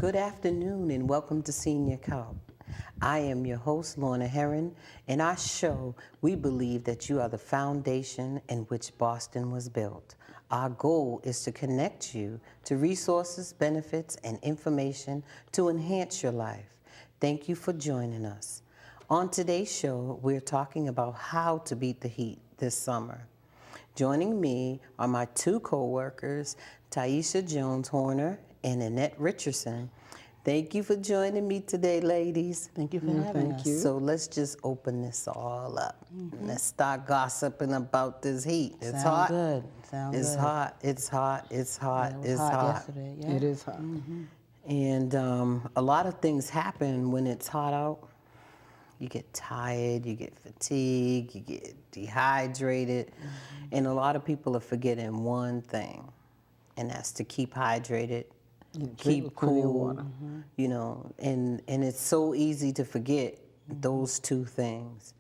Good afternoon and welcome to Senior Cup. I am your host, Lorna Herron. In our show, we believe that you are the foundation in which Boston was built. Our goal is to connect you to resources, benefits, and information to enhance your life. Thank you for joining us. On today's show, we're talking about how to beat the heat this summer. Joining me are my two co-workers, Taisha Jones-Horner and Annette Richardson. Thank you for joining me today, ladies. Thank you for having us. you. So let's just open this all up. Let's start gossiping about this heat. It's hot. Good. Sounds It's good. hot. It's hot. It's hot. It was It's hot hot. yesterday. Yeah. It is hot. And a lot of things happen when it's hot out. You get tired, you get fatigued, you get dehydrated. And a lot of people are forgetting one thing, and that's to keep hydrated, keep plenty of cool, water. you know, and it's so easy to forget those two things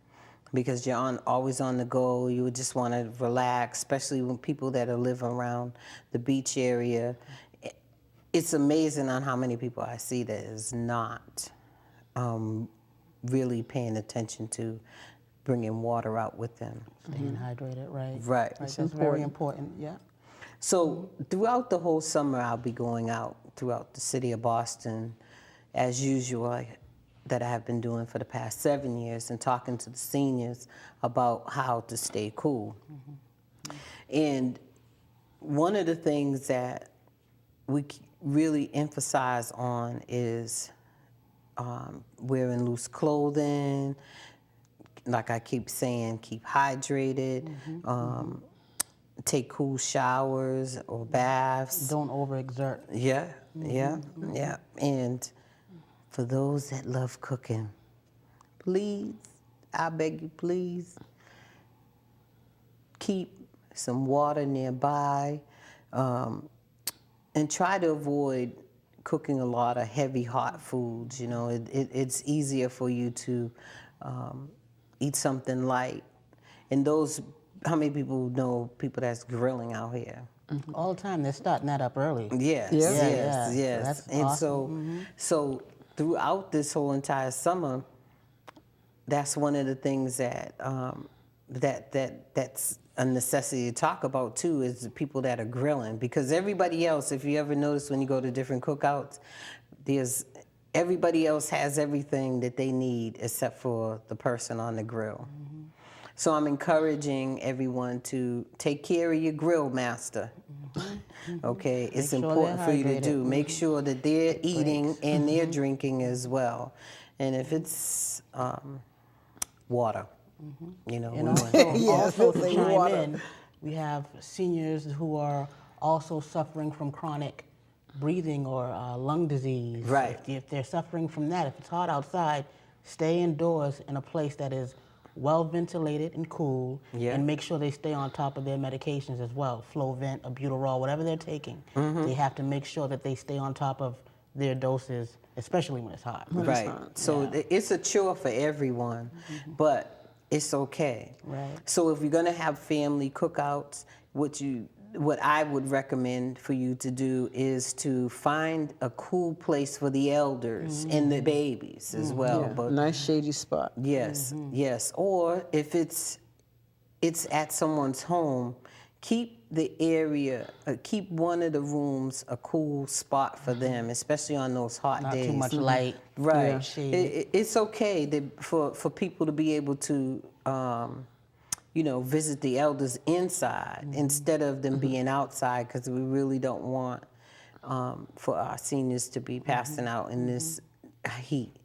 because you're always on the go. You would just want to relax, especially when people that are living around the beach area. It's amazing on how many people I see that is not really paying attention to bringing water out with them. Staying hydrated, right? Right. That's very important. Yeah. So throughout the whole summer, I'll be going out throughout the city of Boston, as usual, that I have been doing for the past 7 years, and talking to the seniors about how to stay cool. And one of the things that we really emphasize on is wearing loose clothing. Like I keep saying, keep hydrated. Take cool showers or baths. Don't overexert. Yeah, yeah. And for those that love cooking, please, I beg you, please, keep some water nearby, and try to avoid cooking a lot of heavy, hot foods. You know, it's easier for you to eat something light. And those, how many people know people that's grilling out here? All the time. They're starting that up early. Yes, Yeah. yes, Yeah. yes. That's And awesome. so throughout this whole entire summer, that's one of the things that that's a necessity to talk about too, is the people that are grilling. Because everybody else, if you ever notice when you go to different cookouts, everybody else has everything that they need except for the person on the grill. So I'm encouraging everyone to take care of your grill master. Okay, it's sure important they're for you to hydrated. do. Make sure that they're eating and they're drinking as well. And if it's water, you know, And we want- also, Yes, also to say chime water. in, we have seniors who are also suffering from chronic breathing or lung disease. Right. If they're suffering from that, if it's hot outside, stay indoors in a place that is well ventilated and cool, Yeah. and make sure they stay on top of their medications as well. Flovent, albuterol, whatever they're taking, they have to make sure that they stay on top of their doses, especially when it's hot. Right. So it's a chore for everyone, but it's okay. Right. So if you're gonna have family cookouts, what I would recommend for you to do is to find a cool place for the elders and the babies as well. Yeah, But nice shady spot. yes, yes. Or if it's at someone's home, keep the area, keep one of the rooms a cool spot for them, especially on those hot Not days. too much light. Right. Shade. It's okay for people to be able to, visit the elders inside instead of them being outside, because we really don't want for our seniors to be passing out in this heat.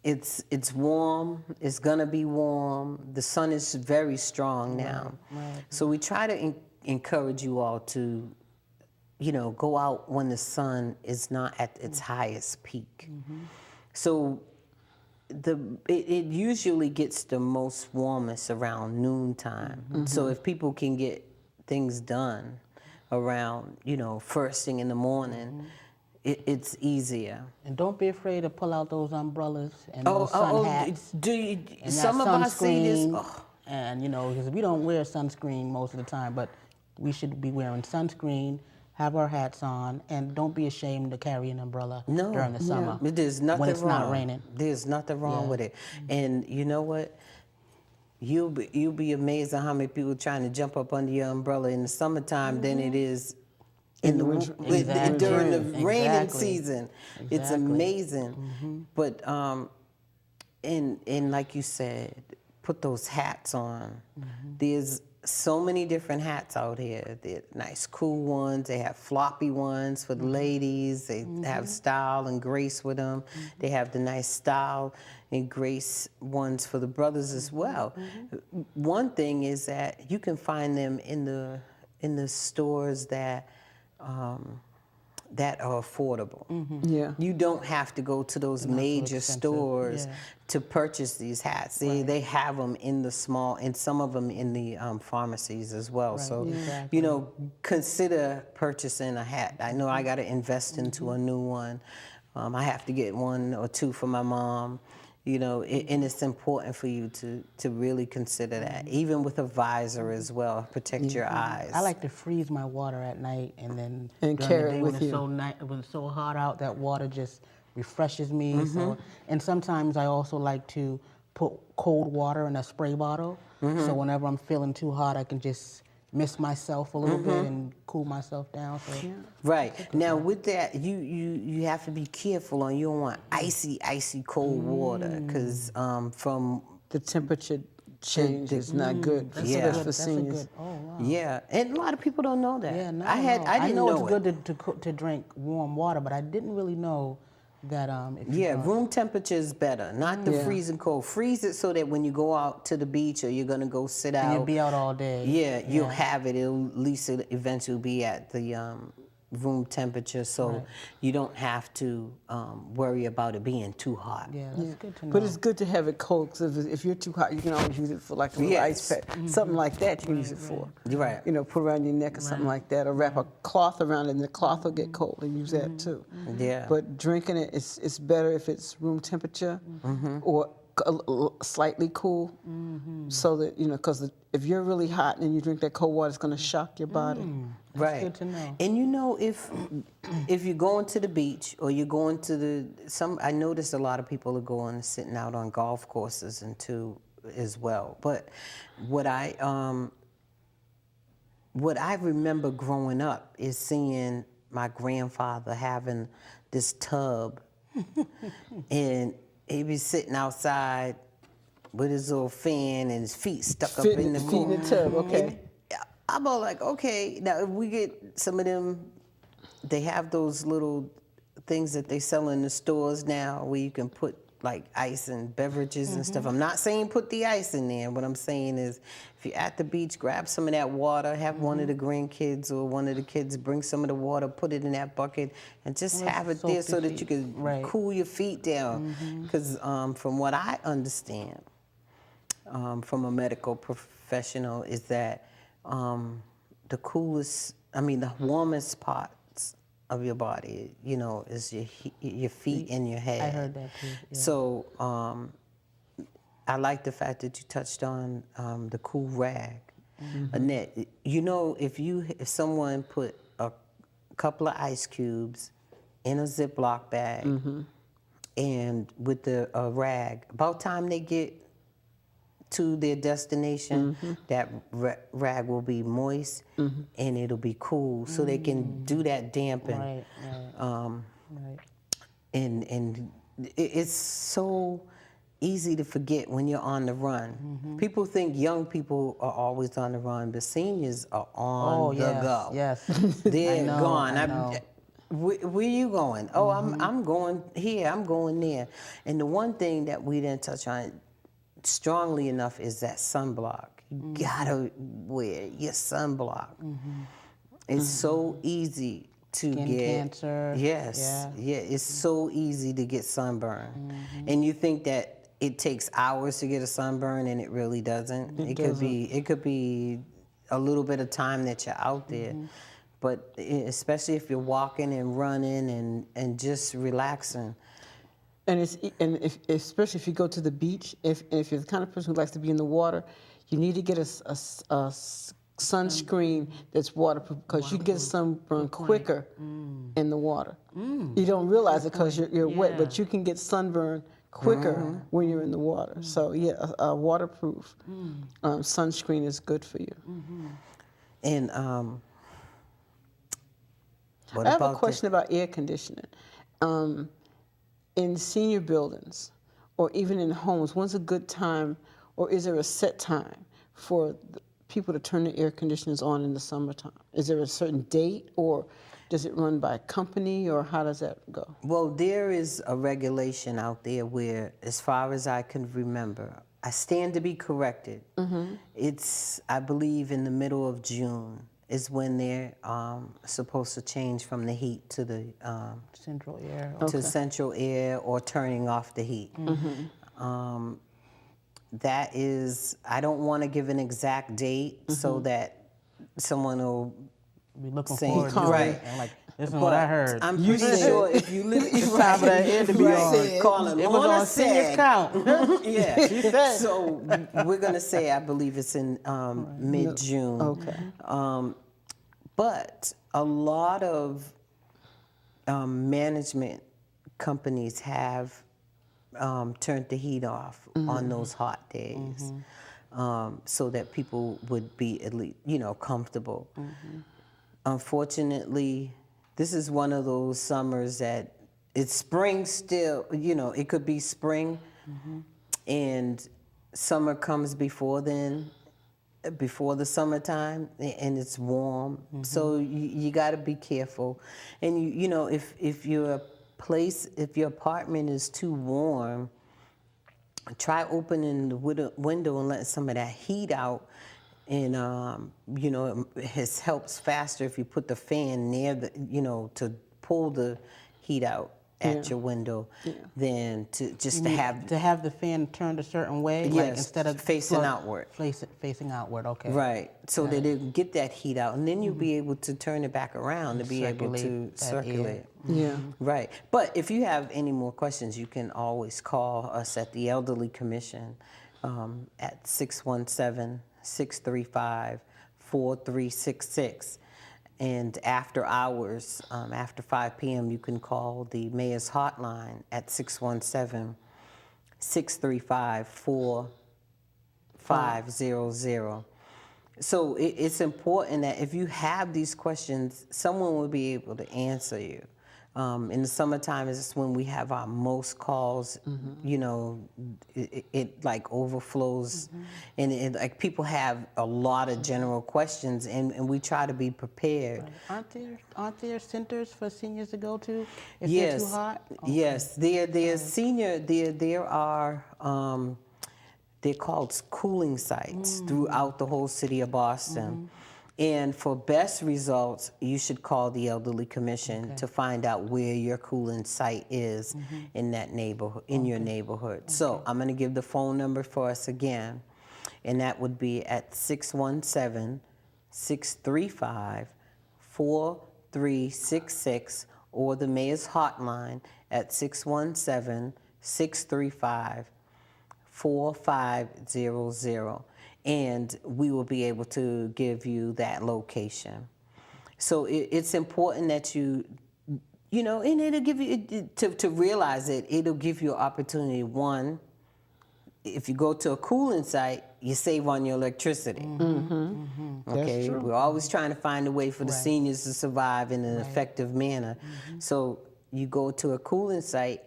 It's warm. It's gonna be warm. The sun is very strong now, so we try to encourage you all to, go out when the sun is not at its highest peak. So it usually gets the most warmest around noontime. So if people can get things done around, first thing in the morning, it's easier. And don't be afraid to pull out those umbrellas and those sun hats. Do you, And some that of our seniors, sunscreen. And, because we don't wear sunscreen most of the time, but we should be wearing sunscreen have our hats on, and don't be ashamed to carry an umbrella during the summer. There's nothing when it's wrong. not raining. There's nothing wrong Yeah. with it. And you know what? You'll be amazed at how many people trying to jump up under your umbrella in the summertime than it is in the winter. Exactly. during the raining Exactly. season. It's Exactly. amazing. But and like you said, put those hats on. There's so many different hats out here. They're nice, cool ones. They have floppy ones for the ladies. They have style and grace with them. They have the nice style and grace ones for the brothers as well. One thing is that you can find them in the stores that that are affordable. Yeah. You don't have to go to those major expensive. stores Yeah. to purchase these hats. They have them in the small, and some of them in the pharmacies as well. So, exactly. you know, consider purchasing a hat. I know I got to invest into a new one. I have to get one or two for my mom. You know, and it's important for you to really consider that, even with a visor as well, protect your eyes. I like to freeze my water at night, and then And during carry the it day with when you. it's when it's so hot out, that water just refreshes me. So, and sometimes I also like to put cold water in a spray bottle. So whenever I'm feeling too hot, I can just mist myself a little bit and cool myself down. So Right. Now with that, you have to be careful on, you don't want icy cold water, because from, The temperature change is not good, Yeah. especially for that's a seniors. good. Oh wow. yeah, and a lot of people don't know that. Yeah, no, I didn't know know it's it. good to drink warm water, but I didn't really know that if you Yeah, don't- room temperature is better, not the Yeah. freezing cold. Freeze it so that when you go out to the beach or you're gonna go sit and out, you'll be out all day. yeah, you'll have it. It'll at least eventually be at the room temperature, so you don't have to worry about it being too hot. Yeah, that's good to know. But it's good to have it cold, because if you're too hot, you can always use it for like a little Yes. ice pack. Something like that you can use it for. You're right. You know, put around your neck or something like that, or wrap a cloth around it, and the cloth will get cold, and use that too. Yeah. But drinking it, it's better if it's room temperature or slightly cool, so that, you know, because if you're really hot and you drink that cold water, it's going to shock your body. Right. good to know. And you know, if you're going to the beach or you're going to I noticed a lot of people are going sitting out on golf courses and too as well. But what I remember growing up is seeing my grandfather having this tub, and he'd be sitting outside with his little fan and his feet stuck up in the Feet in the pool. tub, okay. And I'm all like, okay, now if we get some of them, they have those little things that they sell in the stores now where you can put like ice and beverages and stuff. I'm not saying put the ice in there. What I'm saying is if you're at the beach, grab some of that water, have one of the grandkids or one of the kids bring some of the water, put it in that bucket, and just have it soak there your so that feet. you can Right. cool your feet down. Because from what I understand, from a medical professional, is that the warmest parts of your body, you know, is your feet and your head. I heard that too. Yeah. So I like the fact that you touched on the cool rag. Annette, you know, if someone put a couple of ice cubes in a Ziploc bag and with a rag, about time they get to their destination, that rag will be moist and it'll be cool, so they can do that damping. Right, right. And it's so easy to forget when you're on the run. People think young people are always on the run, but seniors are on the go. Yes. They're I know, gone. I know. Where you going? Oh, I'm going here. I'm going there. And the one thing that we didn't touch on strongly enough is that sunblock. You gotta wear your sunblock. It's so easy to Skin get cancer. Yes, yeah. It's so easy to get sunburn, and you think that it takes hours to get a sunburn, and it really doesn't. It could be a little bit of time that you're out there, but especially if you're walking and running and just relaxing. And especially if you go to the beach, if you're the kind of person who likes to be in the water, you need to get a sunscreen that's waterproof because you get sunburn quicker in the water. You don't realize it because you're wet, but you can get sunburn quicker when you're in the water. So yeah, a waterproof sunscreen is good for you. And what I have a about question about air conditioning. In senior buildings or even in homes, when's a good time, or is there a set time for people to turn the air conditioners on in the summertime? Is there a certain date, or does it run by company, or how does that go? Well, there is a regulation out there where, as far as I can remember, I stand to be corrected. It's, I believe, in the middle of June is when they're supposed to change from the heat to the Central air. to central air or turning off the heat. That is, I don't want to give an exact date so that someone will Be looking say, forward to right. it. And like, this is what I heard. I'm pretty sure if you live, It's time for that air to be on. Calling It was Lorna on seniors said. count. Yeah. She said. So we're gonna say I believe it's in mid-June. Okay. But a lot of management companies have turned the heat off on those hot days, so that people would be at least, comfortable. Unfortunately, this is one of those summers that it's spring still. It could be spring, and summer comes before then. Before the summertime, and it's warm, so you got to be careful. And if your apartment is too warm, try opening the window and letting some of that heat out. And it helps faster if you put the fan near to pull the heat out at your window than to have the fan turned a certain way, like Yes, instead of facing outward. Facing outward. Okay. Right, so that it'll get that heat out, and then you'll be able to turn it back around to be able to Circulate that air. circulate. Yeah. Right, but if you have any more questions, you can always call us at the Elderly Commission at 617-635-4366. And after hours, after 5 p.m., you can call the Mayor's Hotline at 617-635-4500. So it's important that if you have these questions, someone will be able to answer you. In the summertime is when we have our most calls. It like overflows, and like people have a lot of general questions, and we try to be prepared. Aren't there centers for seniors to go to if Yes, they're too hot? yes, there's senior. There are. They're called cooling sites throughout the whole city of Boston. And for best results, you should call the Elderly Commission to find out where your cooling site is in that neighborhood, in your neighborhood. So I'm going to give the phone number for us again, and that would be at 617-635-4366, or the Mayor's Hotline at 617-635-4500. And we will be able to give you that location. So it's important that and it'll give you, to realize it, it'll give you an opportunity. One, if you go to a cooling site, you save on your electricity. Okay, we're always trying to find a way for the seniors to survive in an effective manner. So you go to a cooling site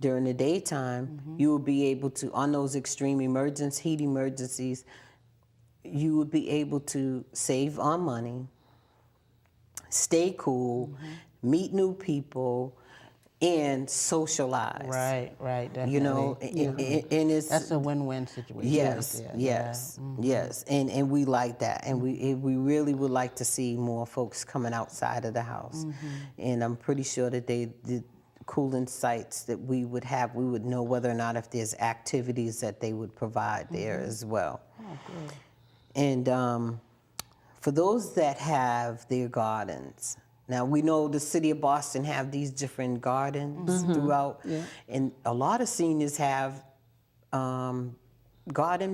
during the daytime, you will be able to, on those extreme heat emergencies, you would be able to save on money, stay cool, meet new people, and socialize. Right, definitely. And it's That's a win-win situation. yes, right there. yes, yes, and we like that, and we really would like to see more folks coming outside of the house, and I'm pretty sure that the cooling sites that we would know whether or not if there's activities that they would provide there as well. Oh, good. And for those that have their gardens, now we know the city of Boston have these different gardens throughout, and a lot of seniors have garden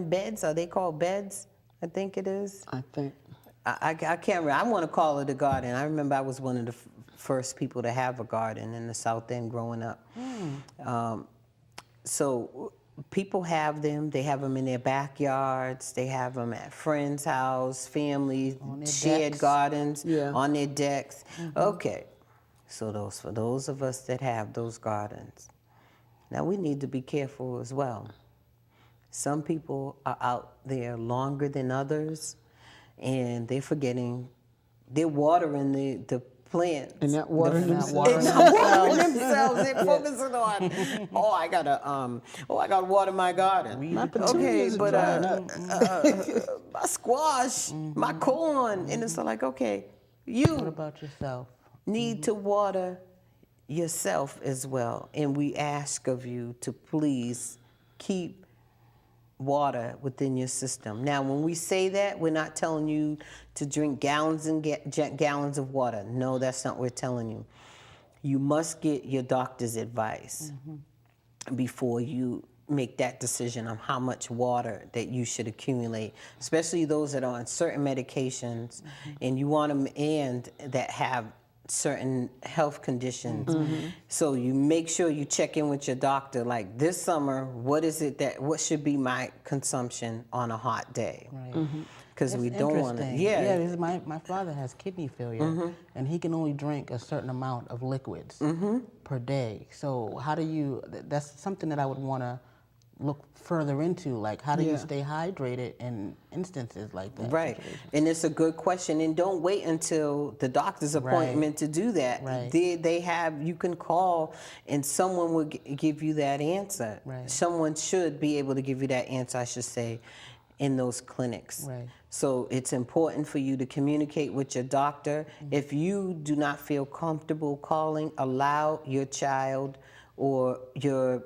beds. Are they called beds? I think it is. I think. I can't remember. I want to call it a garden. I remember I was one of the first people to have a garden in the South End growing up. So people have them. They have them in their backyards. They have them at friends' house, family, their shared decks. gardens, Yeah. on their decks. Okay. So for those of us that have those gardens, now we need to be careful as well. Some people are out there longer than others, and they're forgetting, they're watering the plants. And not watering The- themselves. and not watering themselves. They're focusing on, I gotta water my garden. My petunias are but drying up. my squash, my corn, and it's like, okay, What you about yourself? need to water yourself as well, and we ask of you to please keep water within your system. Now, when we say that, we're not telling you to drink gallons and gallons of water. No, that's not what we're telling you. You must get your doctor's advice before you make that decision on how much water that you should accumulate, especially those that are on certain medications and you want them and that have certain health conditions. So you make sure you check in with your doctor, like this summer, what should be my consumption on a hot day? Right. Because we It's don't want to, interesting. Yeah, this is my father has kidney failure, and he can only drink a certain amount of liquids per day. So how do you, that's something that I would want to look further into, like how do you Yeah. stay hydrated in instances like that? Right, and it's a good question. And don't wait until the doctor's appointment to do that. Right. They have, you can call, and someone will give you that answer. Right. Someone should be able to give you that answer, I should say, in those clinics. Right. So it's important for you to communicate with your doctor. If you do not feel comfortable calling, allow your child or your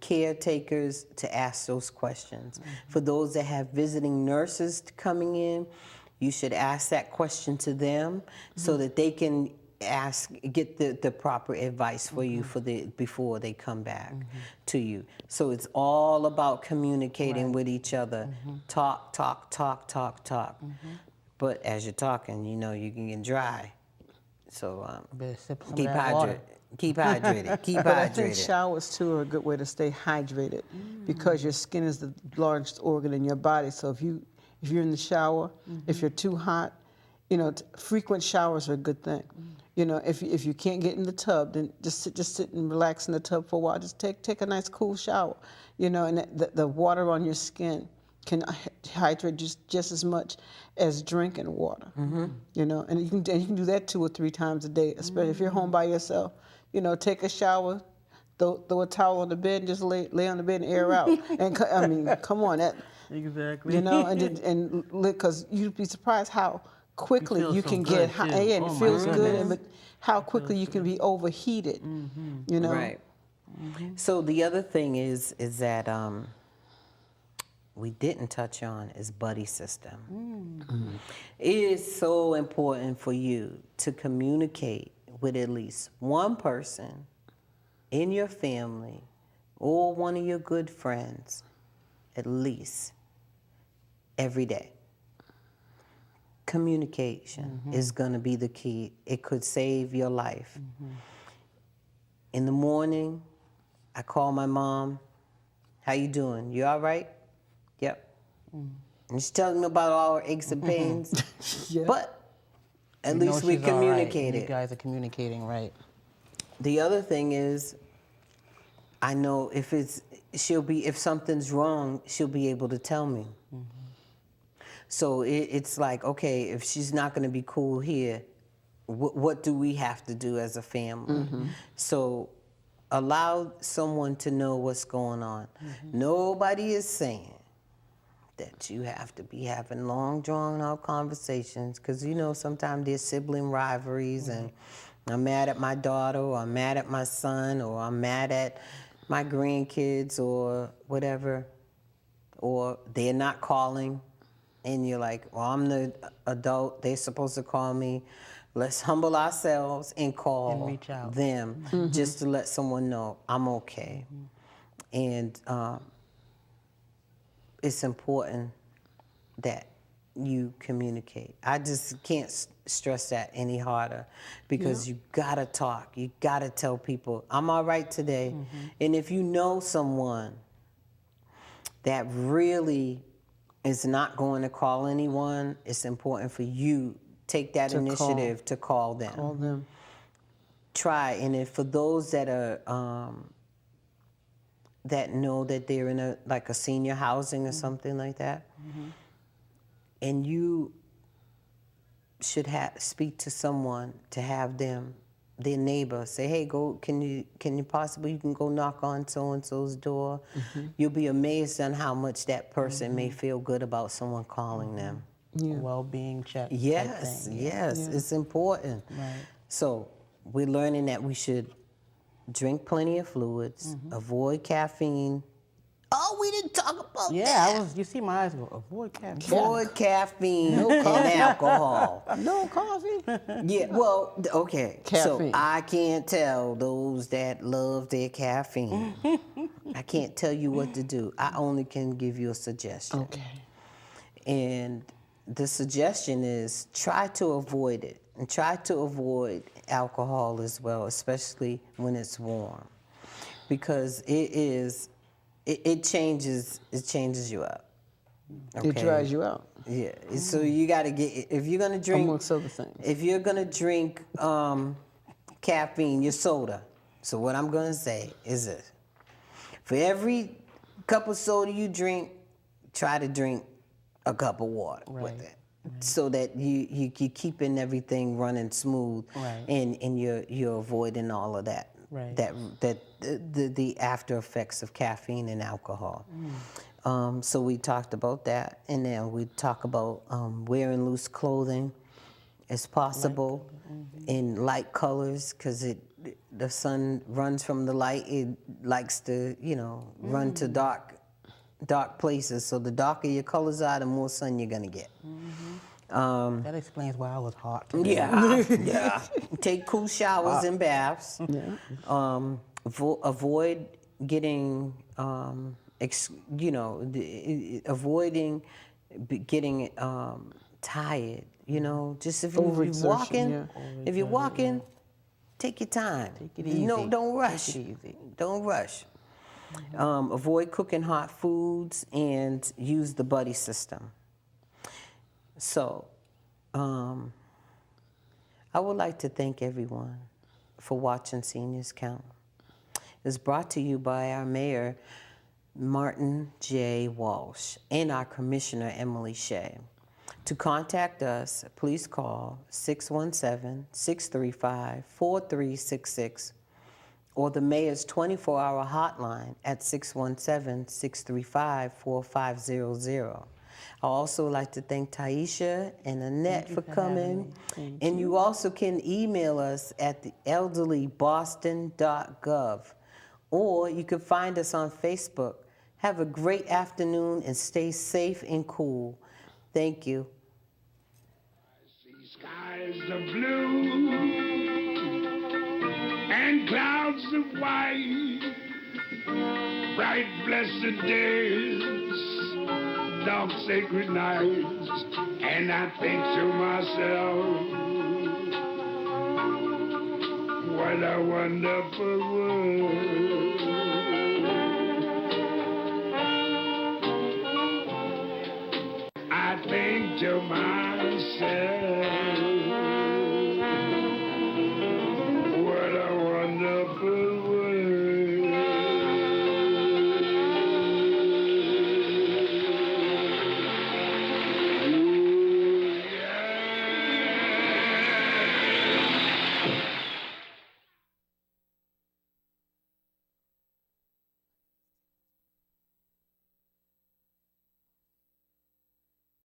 caretakers to ask those questions. For those that have visiting nurses coming in, you should ask that question to them so that they can get the proper advice for you before they come back to you. So it's all about communicating with each other. Talk. But as you're talking, you can get dry. So Better sip some keep of that water. hydrated. Keep hydrated. Keep But I think hydrated. showers too are a good way to stay hydrated because your skin is the largest organ in your body. So if you're in the shower, if you're too hot, frequent showers are a good thing. If you can't get in the tub, then just sit and relax in the tub for a while. Just take a nice cool shower. And the water on your skin can hydrate just as much as drinking water. And you can do that 2 or 3 times a day, especially if you're home by yourself. Take a shower, throw a towel on the bed, and just lay on the bed and air out. And come on, that. Exactly. And because you'd be surprised how quickly feel you so can good, get high, too. and Oh, it my feels good, goodness. but how quickly you can be overheated. Right. So the other thing is that we didn't touch on is buddy system. It is so important for you to communicate with at least one person in your family or one of your good friends at least every day. Communication is going to be the key. It could save your life. In the morning, I call my mom. How you doing? You all right? Yep. And she's telling me about all her aches and pains. Yeah. But at You know least we she's all right, and communicated. You guys are communicating right. The other thing is, I know if something's wrong, she'll be able to tell me. So it's like, okay, if she's not going to be cool here, what do we have to do as a family? So allow someone to know what's going on. Nobody is saying that you have to be having long, drawn-out conversations because, sometimes there's sibling rivalries and I'm mad at my daughter or I'm mad at my son or I'm mad at my grandkids or whatever, or they're not calling. And you're like, well, I'm the adult. They're supposed to call me. Let's humble ourselves and call And reach out. them just to let someone know I'm okay. And it's important that you communicate. I just can't stress that any harder because you gotta talk. You gotta tell people, I'm all right today. And if you know someone that really is not going to call anyone, it's important for you take that initiative to call them. Call them. Try, and if for those that are that know that they're in a senior housing or something like that, and you should speak to someone to have them, their neighbor, say, hey, can you possibly, you can go knock on so and so's door. You'll be amazed on how much that person may feel good about someone calling them. Well-being check. type Yes, thing. yes, it's important. Right. So we're learning that we should drink plenty of fluids, avoid caffeine. Oh, we didn't talk about Yeah, that. you see my eyes go, avoid caffeine. Avoid caffeine and alcohol. No coffee. Yeah, well, okay. So Caffeine. I can't tell those that love their caffeine. I can't tell you what to do. I only can give you a suggestion. Okay. And the suggestion is try to avoid it, and try to avoid alcohol as well, especially when it's warm, because it changes you up. It dries you out, Yeah. So you got to get, if you're gonna drink, amongst other things. if you're gonna drink caffeine, your soda. So what I'm gonna say is this: for every cup of soda you drink, try to drink a cup of water with it, so that you keeping everything running smooth, Right. and you're avoiding all of that. Right. The after effects of caffeine and alcohol. So we talked about that, and then we talk about wearing loose clothing as possible in light colors, because the sun runs from the light. It likes to run to dark places. So the darker your colors are, the more sun you're gonna get. That explains why I was hot today. Yeah. Take cool showers and baths. Avoid getting, avoiding getting tired. Just if you're Overexertion, walking, yeah. if you're walking, take your time. Take it easy. No, don't rush. Take it easy. Don't rush. Avoid cooking hot foods and use the buddy system. So, I would like to thank everyone for watching Seniors Count. It's brought to you by our mayor, Martin J. Walsh, and our commissioner, Emily Shea. To contact us, please call 617-635-4366 or the mayor's 24-hour hotline at 617-635-4500. I also like to thank Taisha and Annette for coming. And you also can email us at theelderlyboston.gov, or you can find us on Facebook. Have a great afternoon and stay safe and cool. Thank you. Skies of blue and clouds of white, bright blessed days, dark sacred nights, and I think to myself, what a wonderful world. I think to myself,